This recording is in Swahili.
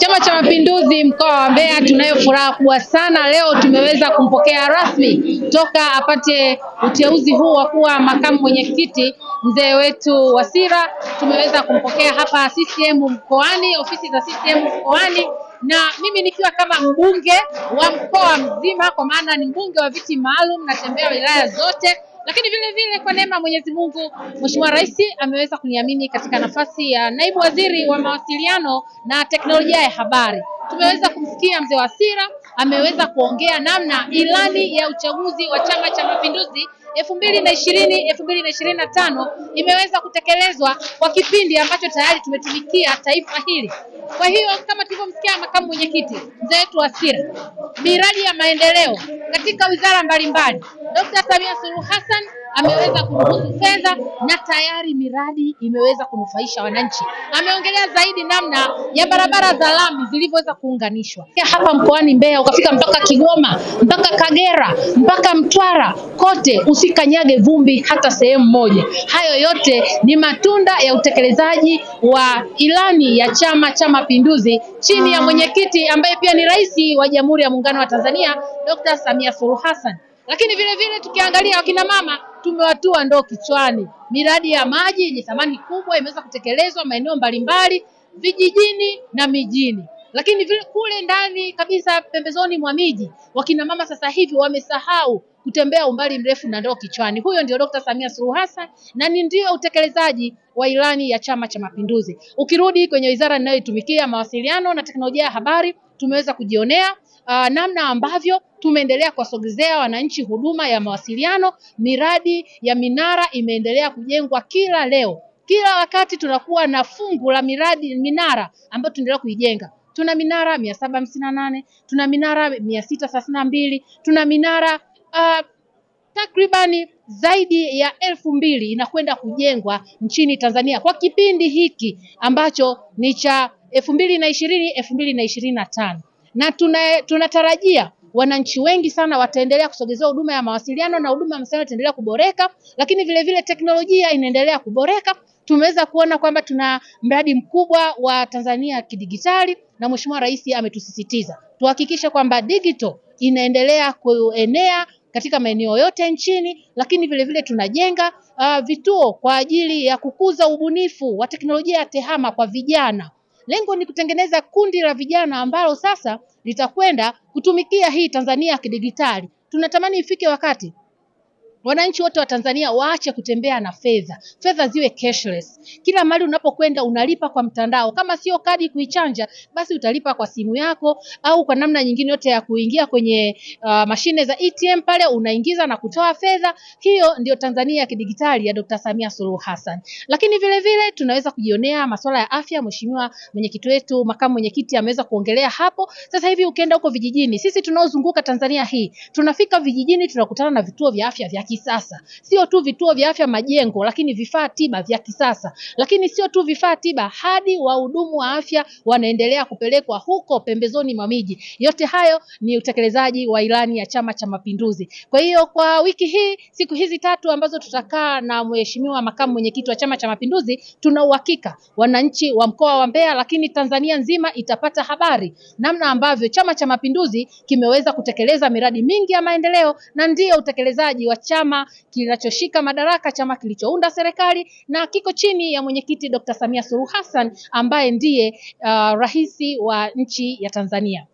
Chama cha Mapinduzi mkoa wa Mbeya tunayo furaha kubwa sana. Leo tumeweza kumpokea rasmi toka apate uteuzi huu wa kuwa makamu mwenyekiti mzee wetu Wasira. Tumeweza kumpokea hapa CCM mkoani, ofisi za CCM mkoani, na mimi nikiwa kama mbunge wa mkoa mzima, kwa maana ni mbunge wa viti maalum, natembea wilaya zote. Lakini vile vile kwa neema Mwenyezi Mungu, Mheshimiwa Rais ameweza kuniamini katika nafasi ya naibu waziri wa mawasiliano na teknolojia ya habari. Tumeweza kumsikia mzee Wasira, ameweza kuongea namna ilani ya uchaguzi wa Chama cha Mapinduzi 2020-2025 imeweza kutekelezwa kwa kipindi ambacho tayari tumetumikia taifa hili. Kwa hiyo kama tulivyomsikia makamu mwenyekiti mzee wetu Wasira, miradi ya maendeleo katika wizara mbalimbali, Dr. Samia Suluhu Hassan ameweza kuruhusu fedha na tayari miradi imeweza kunufaisha wananchi. Ameongelea zaidi namna ya barabara za lami zilivyoweza kuunganishwa hapa mkoani Mbeya, ukafika mpaka Kigoma, mpaka Kagera, mpaka Mtwara, kote usikanyage vumbi hata sehemu moja. Hayo yote ni matunda ya utekelezaji wa ilani ya Chama cha Mapinduzi chini ya mwenyekiti ambaye pia ni rais wa Jamhuri ya Muungano wa Tanzania, Dr. Samia Suluhu Hassan. Lakini vile vile tukiangalia wakina mama tumewatua ndoo kichwani. Miradi ya maji yenye thamani kubwa imeweza kutekelezwa maeneo mbalimbali vijijini na mijini. Lakini vile kule ndani kabisa pembezoni mwa miji, wakina mama sasa hivi wamesahau kutembea umbali mrefu na ndoo kichwani. Huyo ndio Dr. Samia Suluhu Hassan na ndio utekelezaji wa ilani ya Chama cha Mapinduzi. Ukirudi kwenye wizara ninayoitumikia, mawasiliano na teknolojia ya habari, tumeweza kujionea namna ambavyo tumeendelea kuwasogezea wananchi huduma ya mawasiliano. Miradi ya minara imeendelea kujengwa kila leo. Kila wakati tunakuwa na fungu la minara ambayo tunaendelea kuijenga. Tuna minara 758, tuna minara 632, tuna minara takribani zaidi ya 2000 inakwenda kujengwa nchini Tanzania kwa kipindi hiki ambacho ni cha 2020-2025. Na tunatarajia wananchi wengi sana wataendelea kusogezewa huduma ya mawasiliano na huduma ya mawasiliano itaendelea kuboreka, lakini vile vile teknolojia inaendelea kuboreka. Tumeweza kuona kwamba tuna mradi mkubwa wa Tanzania kidigitali na Mheshimiwa Rais ametusisitiza tuhakikishe kwamba digital inaendelea kuenea katika maeneo yote nchini, lakini vile vile tunajenga vituo kwa ajili ya kukuza ubunifu wa teknolojia ya tehama kwa vijana. Lengo ni kutengeneza kundi la vijana ambalo sasa litakwenda kutumikia hii Tanzania kidigitali. Tunatamani ifike wakati wananchi wote wa Tanzania waache kutembea na fedha. Fedha ziwe cashless. Kila mahali unapokwenda unalipa kwa mtandao. Kama sio kadi kuichanja, basi utalipa kwa simu yako au kwa namna nyingine yote ya kuingia kwenye mashine za ATM pale unaingiza na kutoa fedha. Hiyo ndio Tanzania kidigitali ya Dr. Samia Suluhu Hassan. Lakini vile vile tunaweza kujionea masuala ya afya. Mheshimiwa mwenyekiti wetu, makamu mwenyekiti ameweza kuongelea hapo. Sasa hivi ukienda huko vijijini, sisi tunaozunguka Tanzania hii, tunafika vijijini tunakutana na vituo vya afya vya kisasa. Sio tu vituo vya afya majengo, lakini vifaa tiba vya kisasa. Lakini sio tu vifaa tiba, hadi wahudumu wa afya wanaendelea kupelekwa huko pembezoni mwa miji. Yote hayo ni utekelezaji wa ilani ya Chama cha Mapinduzi. Kwa hiyo kwa wiki hii, siku hizi 3 ambazo tutakaa na Mheshimiwa makamu mwenyekiti wa Chama cha Mapinduzi, tuna uhakika wananchi wa mkoa wa Mbeya lakini Tanzania nzima itapata habari namna ambavyo Chama cha Mapinduzi kimeweza kutekeleza miradi mingi ya maendeleo, na ndio utekelezaji wa chama kinachoshika madaraka, chama kilichounda serikali na kiko chini ya mwenyekiti Dr. Samia Suluhu Hassan ambaye ndiye rais wa nchi ya Tanzania.